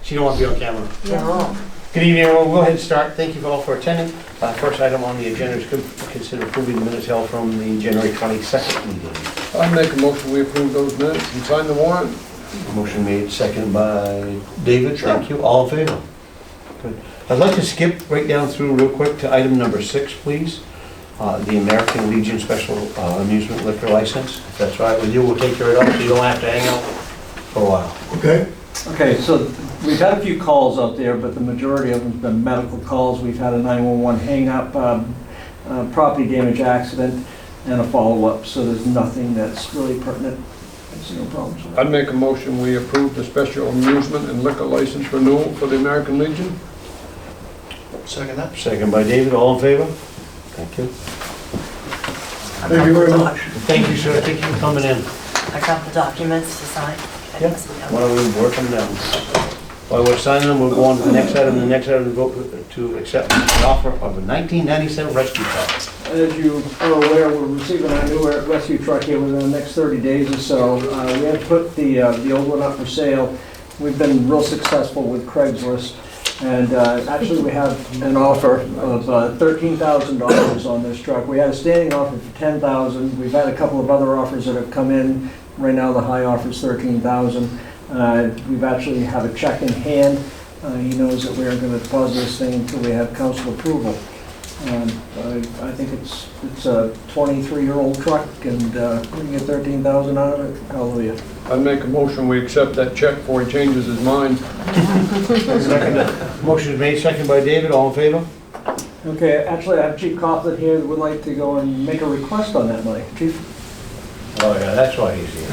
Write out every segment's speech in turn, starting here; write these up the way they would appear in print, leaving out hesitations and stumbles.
She don't want to be on camera. No. Good evening, everyone. We'll go ahead and start. Thank you all for attending. First item on the agenda is consider approving the minutes held from the January 22nd meeting. I make a motion we approve those minutes and sign the warrant. Motion made, second by David. Sure. Thank you. All in favor? Good. I'd like to skip right down through real quick to item number 6, please. The American Legion Special Amusement Liquor License. If that's right with you, we'll take care of it up so you don't have to hang out for a while. Okay. Okay, so we've had a few calls out there, but the majority of them have been medical calls. We've had a 911 hang-up, property damage accident, and a follow-up, so there's nothing that's really pertinent. I see no problems with that. I'd make a motion we approve the special amusement and liquor license renewal for the American Legion. Second that. Second by David. All in favor? Thank you. Thank you very much. Thank you, sir. Thank you for coming in. I got the documents to sign. Yep. Why don't we work them down? While we're signing them, we'll go on to the next item. The next item is vote to accept the offer of a 1997 rescue truck. As you are aware, we're receiving our new rescue truck here within the next 30 days or so. We have put the old one up for sale. We've been real successful with Craigslist. And actually, we have an offer of $13,000 on this truck. We had a standing offer for $10,000. We've had a couple of other offers that have come in. Right now, the high offer is $13,000. We've actually have a check in hand. He knows that we are going to deposit this thing until we have council approval. I think it's a 23-year-old truck, and we can get $13,000 out of it. Hallelujah. I'd make a motion we accept that check before he changes his mind. Motion is made, second by David. All in favor? Okay, actually, I have Chief Coughlin here who would like to go and make a request on that money. Chief? Oh, yeah, that's why he's here.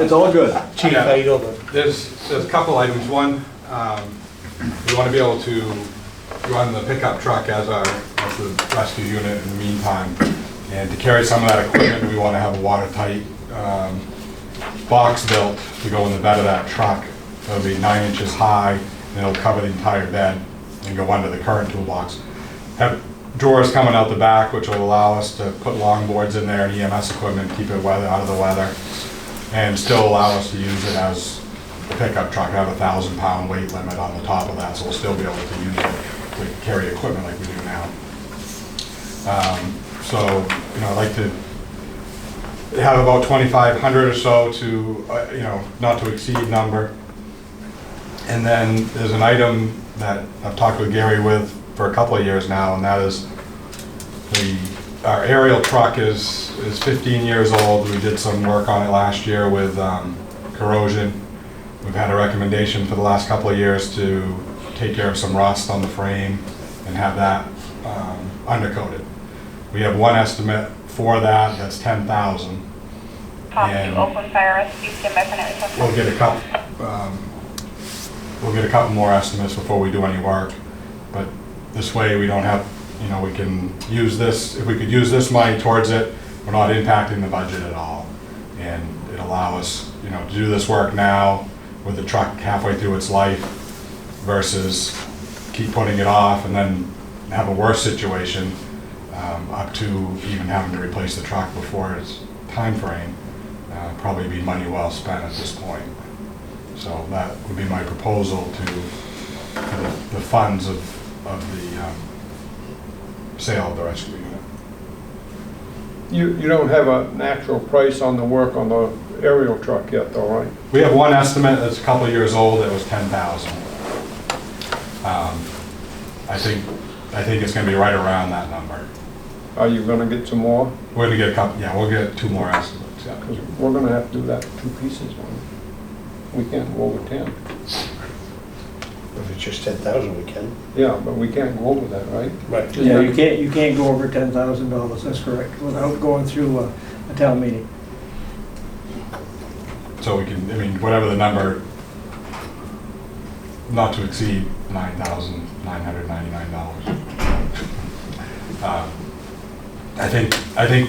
It's all good. Chief, how you doing? There's a couple items. One, we want to be able to run the pickup truck as the rescue unit in the meantime. And to carry some of that equipment, we want to have a watertight box built to go in the bed of that truck. It'll be 9 inches high, and it'll cover the entire bed and go under the current toolbox. Have drawers coming out the back, which will allow us to put longboards in there and EMS equipment, keep it out of the weather, and still allow us to use it as a pickup truck. I have a 1,000-pound weight limit on the top of that, so we'll still be able to use it to carry equipment like we do now. So, I'd like to have about 2,500 or so to, not to exceed number. And then there's an item that I've talked with Gary with for a couple of years now, and that is our aerial truck is 15 years old. We did some work on it last year with corrosion. We've had a recommendation for the last couple of years to take care of some rust on the frame and have that undercoated. We have one estimate for that, that's $10,000. And Oakland Fire Rescue, we'll get a couple more estimates before we do any work. But this way we don't have, we can use this, if we could use this money towards it, we're not impacting the budget at all. And it allows us, to do this work now with the truck halfway through its life versus keep putting it off and then have a worse situation up to even having to replace the truck before its time frame. Probably be money well spent at this point. So that would be my proposal to the funds of the sale of the rescue unit. You don't have an actual price on the work on the aerial truck yet, though, right? We have one estimate that's a couple of years old. It was $10,000. I think it's going to be right around that number. Are you going to get some more? We're going to get a couple. Yeah, we'll get 2 more estimates. Yeah. Because we're going to have to do that 2 pieces. We can't go over 10. If it's just 10,000, we can. Yeah, but we can't go over that, right? Right. Yeah, you can't go over $10,000, that's correct, without going through a town meeting. So we can, whatever the number, not to exceed $9,999. I think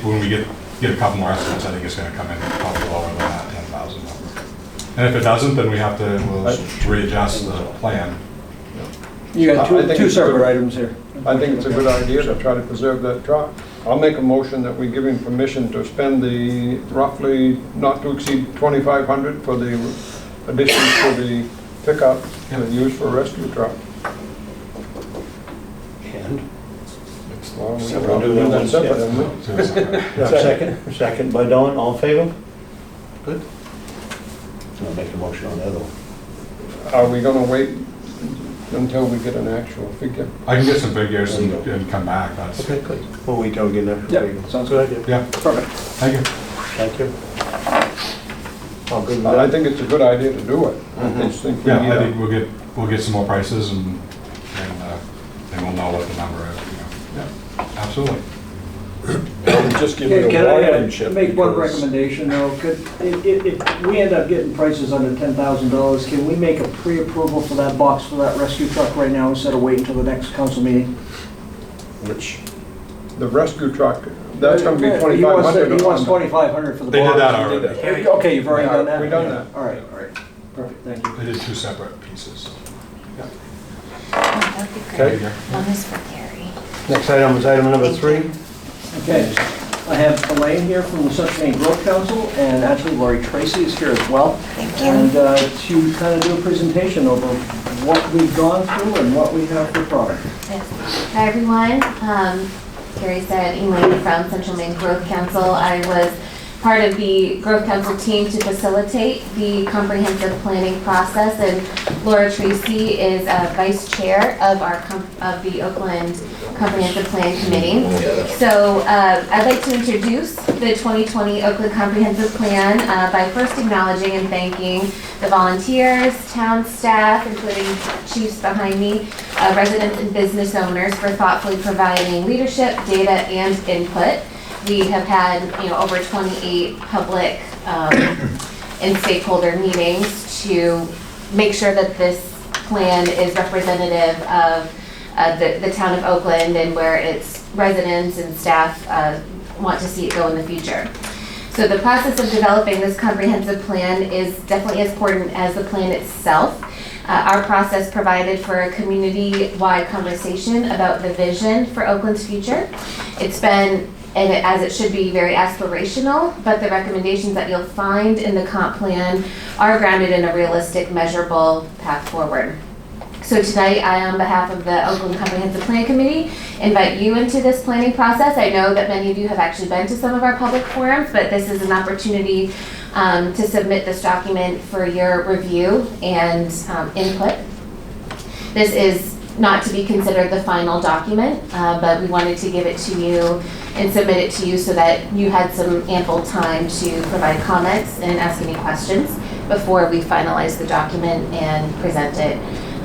when we get a couple more estimates, I think it's going to come in probably lower than that 10,000 number. And if it doesn't, then we'll readjust the plan. You got I think two it's separate good. items here. I think it's a good idea to try to preserve that truck. I'll make a motion that we give him permission to spend the roughly not to exceed $2,500 for the additions to the pickup and used for a rescue truck. And, Well, So we're we'll gonna do do that that one separate, separate. haven't we? So it's separate. second by Dawn, all in favor? Good. I'll make a motion on the other one. Are we gonna wait until we get an actual figure? I can get some figures and There you go. and come back, that's, Okay, good. We'll wait till we get that. Yep, sounds Good idea. yeah, Perfect. thank you. Thank you. All good with I that? think it's a good idea to do it. I just think we, Yeah, I think we'll get some more prices and we'll know what the number is, you know. Yeah, absolutely. just give Can it a can I wiring chip. make one because- recommendation though? If we end up getting prices under $10,000, can we make a pre-approval for that box for that rescue truck right now instead of waiting until the next council meeting? Which, the rescue truck, that's gonna be He wants 2,500. He wants 2,500 for the box. They did that We did already. that. Okay, you've already Yeah, done that? we done that. All right, perfect, thank you. They did 2 separate pieces. That would be Okay. great. One is for Gary. Next item is item number 3. Okay, I have Elaine here from the Central Maine Growth Council, and actually Lori Tracy is here as well. Thank you. And to kind of do a presentation over what we've gone through and what we have for product. Yes. Hi, everyone. Gary said, Elaine from Central Maine Growth Council. I was part of the Growth Council team to facilitate the comprehensive planning process, and Laura Tracy is vice chair of of the Oakland Comprehensive Plan Committee. So I'd like to introduce the 2020 Oakland Comprehensive Plan by first acknowledging and thanking the volunteers, town staff, including chiefs behind me, residents and business owners for thoughtfully providing leadership, data, and input. We have had, over 28 public and stakeholder meetings to make sure that this plan is representative of the town of Oakland and where its residents and staff want to see it go in the future. So the process of developing this comprehensive plan is definitely as important as the plan itself. Our process provided for a community-wide conversation about the vision for Oakland's future. It's been, and as it should be, very aspirational, but the recommendations that you'll find in the comp plan are grounded in a realistic, measurable path forward. So tonight, I, on behalf of the Oakland Comprehensive Plan Committee, invite you into this planning process. I know that many of you have actually been to some of our public forums, but this is an opportunity to submit this document for your review and input. This is not to be considered the final document, but we wanted to give it to you and submit it to you so that you had some ample time to provide comments and ask any questions before we finalize the document and present it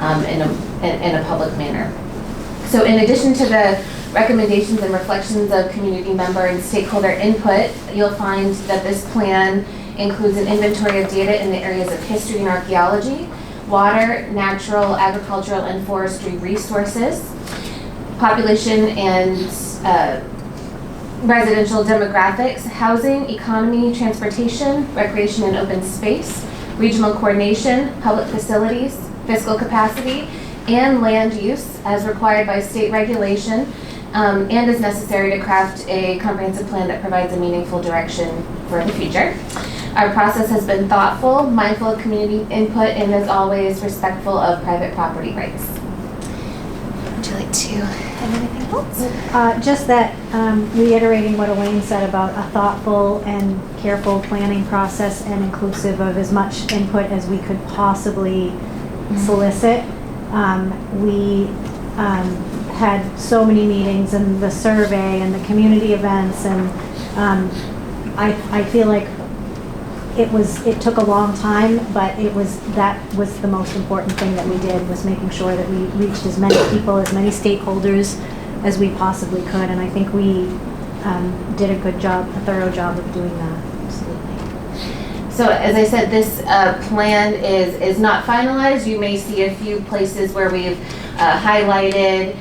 in a public manner. So in addition to the recommendations and reflections of community member and stakeholder input, you'll find that this plan includes an inventory of data in the areas of history and archaeology, water, natural, agricultural, and forestry resources, population and residential demographics, housing, economy, transportation, recreation and open space, regional coordination, public facilities, fiscal capacity, and land use as required by state regulation, and is necessary to craft a comprehensive plan that provides a meaningful direction for the future. Our process has been thoughtful, mindful of community input, and as always, respectful of private property rights. Would you like to add anything else? Just that, reiterating what Elaine said about a thoughtful and careful planning process and inclusive of as much input as we could possibly solicit. We had so many meetings and the survey and the community events, and I feel like it took a long time, but that was the most important thing that we did, was making sure that we reached as many people, as many stakeholders as we possibly could, and I think we did a good job, a thorough job of doing that. Absolutely. So as I said, this plan is not finalized. You may see a few places where we've highlighted.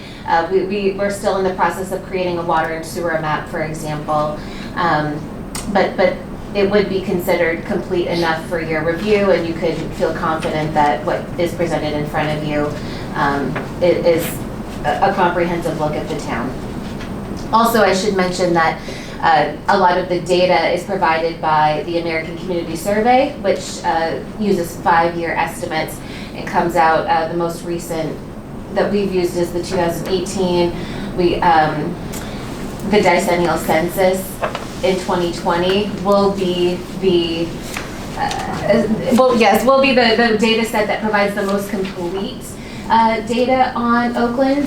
We're still in the process of creating a water and sewer map, for example, but it would be considered complete enough for your review, and you could feel confident that what is presented in front of you is a comprehensive look at the town. Also, I should mention that A lot of the data is provided by the American Community Survey, which uses 5-year estimates and comes out, the most recent that we've used is the 2018, the decennial census in 2020 will be the, will be the data set that provides the most complete data on Oakland.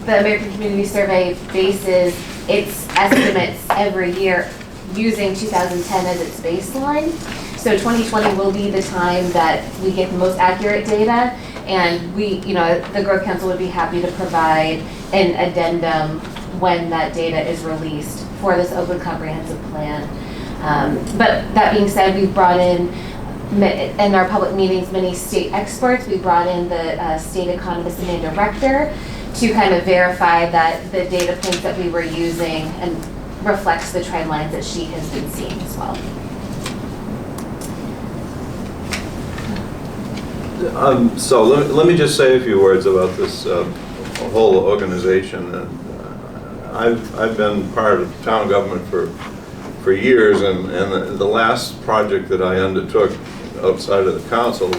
The American Community Survey bases its estimates every year using 2010 as its baseline. So 2020 will be the time that we get the most accurate data, and we, the Growth Council would be happy to provide an addendum when that data is released for this Oakland Comprehensive Plan. But that being said, we've brought in our public meetings many state experts. We brought in the state economist Amanda Rector to kind of verify that the data points that we were using and reflects the trend lines that she has been seeing as well. So let me just say a few words about this whole organization. I've been part of town government for years, and the last project that I undertook outside of the council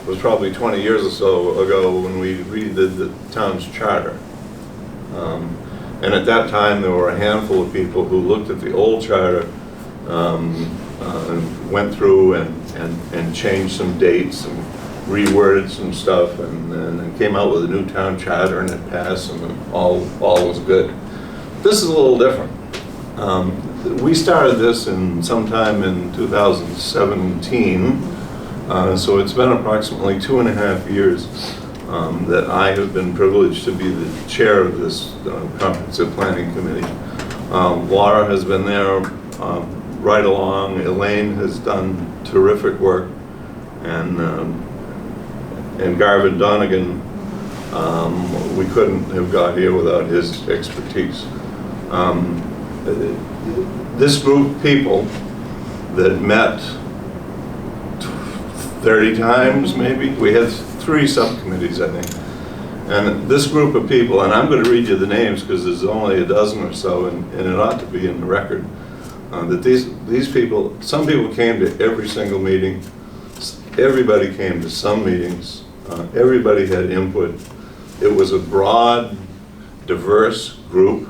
was probably 20 years or so ago when we redid the town's charter. And at that time there were a handful of people who looked at the old charter, went through and changed some dates and reworded some stuff, and came out with a new town charter, and it passed, and all was good. This is a little different. We started this sometime in 2017, so it's been approximately 2.5 years that I have been privileged to be the chair of this comprehensive planning committee. Laura has been there right along. Elaine has done terrific work, and Garvin Donegan, we couldn't have got here without his expertise. This group of people that met 30 times maybe, we had 3 subcommittees I think, and this group of people, and I'm going to read you the names because there's only a dozen or so, and it ought to be in the record, that these people, some people came to every single meeting, everybody came to some meetings, everybody had input. It was a broad, diverse group,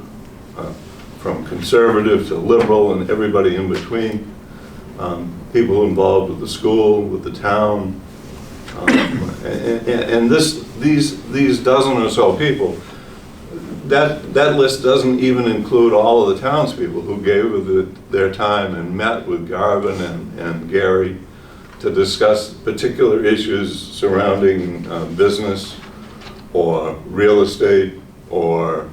from conservative to liberal and everybody in between. People involved with the school, with the town, and these dozen or so people. That list doesn't even include all of the townspeople who gave their time and met with Garvin and Gary to discuss particular issues surrounding business or real estate or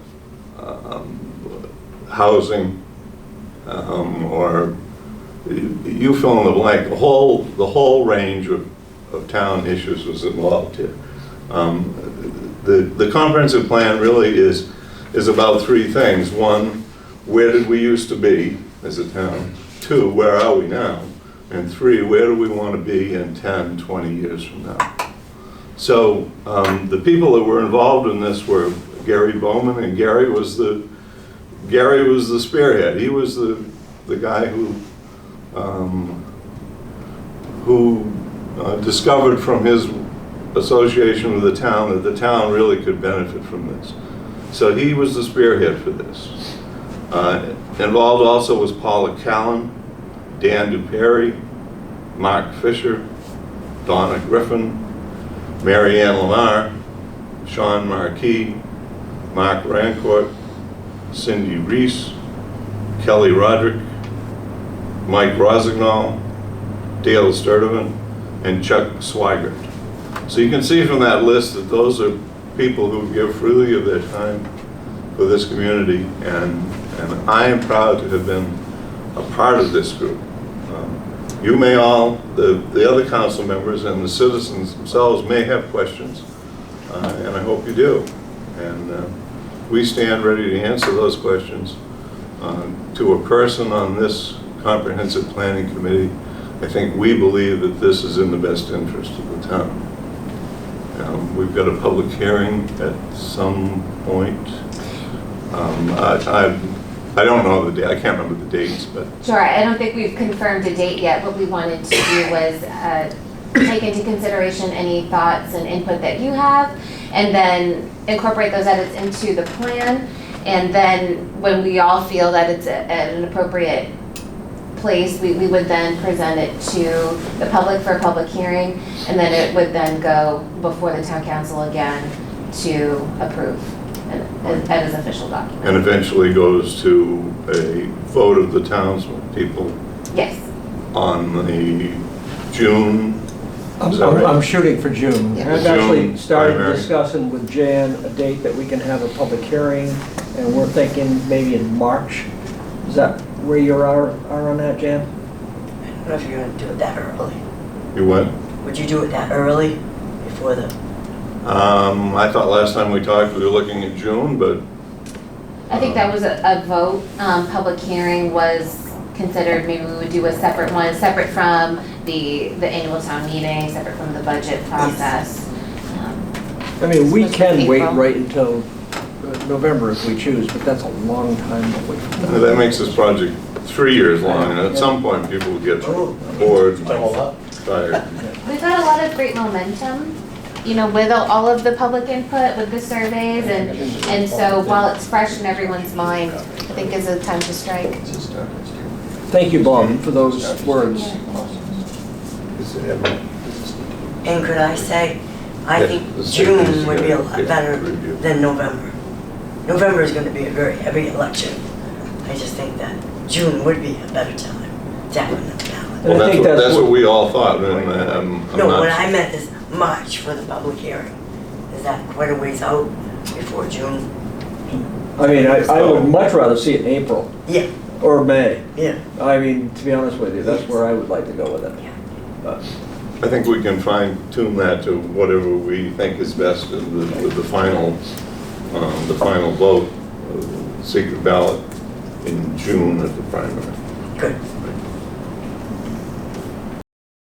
housing, or you fill in the blank. The whole range of town issues was involved here. The comprehensive plan really is about 3 things. 1, where did we used to be as a town? 2, where are we now? And 3, where do we want to be in 10, 20 years from now? So the people that were involved in this were Gary Bowman, and Gary was the spearhead. He was the guy who discovered from his association with the town that the town really could benefit from this. So he was the spearhead for this. Involved also was Paula Callan, Dan Duperry, Mark Fisher, Donna Griffin, Mary Ann Lamar, Sean Marquis, Mark Rancourt, Cindy Reese, Kelly Roderick, Mike Rosignol, Dale Sturdivant, and Chuck Swigert. So you can see from that list that those are people who give freely of their time for this community, and I am proud to have been a part of this group. You may all, the other council members and the citizens themselves may have questions, and I hope you do. And we stand ready to answer those questions to a person on this comprehensive planning committee. I think we believe that this is in the best interest of the town. We've got a public hearing at some point. I don't know the date, I can't remember the dates, but Sure, I don't think we've confirmed a date yet. What we wanted to do was take into consideration any thoughts and input that you have, and then incorporate those edits into the plan. And then when we all feel that it's at an appropriate place, we would then present it to the public for a public hearing, and then it would then go before the town council again to approve as official document. and eventually goes to a vote of the townspeople Yes. on the June. I'm Is that right? I'm shooting for June. Yeah. I've actually June started primary. discussing with Jan a date that we can have a public hearing, and we're thinking maybe in March. Is that where you are on that, Jan? I don't know if you're gonna do it that early. You went? Would you do it that early before the, I thought last time we talked, we were looking at June, but I think that was a vote. Public hearing was considered, maybe we would do a separate one, separate from the annual town meeting, separate from the budget process. I mean, we Supposed to can be wait April. right until November if we choose, but that's a long time away from now. that makes this project 3 years long, and at some point, people will get bored and tired. We've got a lot of great momentum, you know, with all of the public input, with the surveys, and so while it's fresh in everyone's mind, I think is a time to strike. Thank you, Bob, for those words. and could I say, I Yeah, think the June safety would be a lot certificate better review. than November. November is gonna be a very heavy election. I just think that June would be a better time to have another ballot. And I think That's what we all thought, and I'm No, not. what I meant is March for the public hearing. Is that quite a ways out before June? I mean, I would much rather see it in April Yeah, or May. yeah. I mean, to be honest with you, that's where I would like to go with it. But I think we can fine tune that to whatever we think is best with the final vote, secret ballot in June at the primary. Good,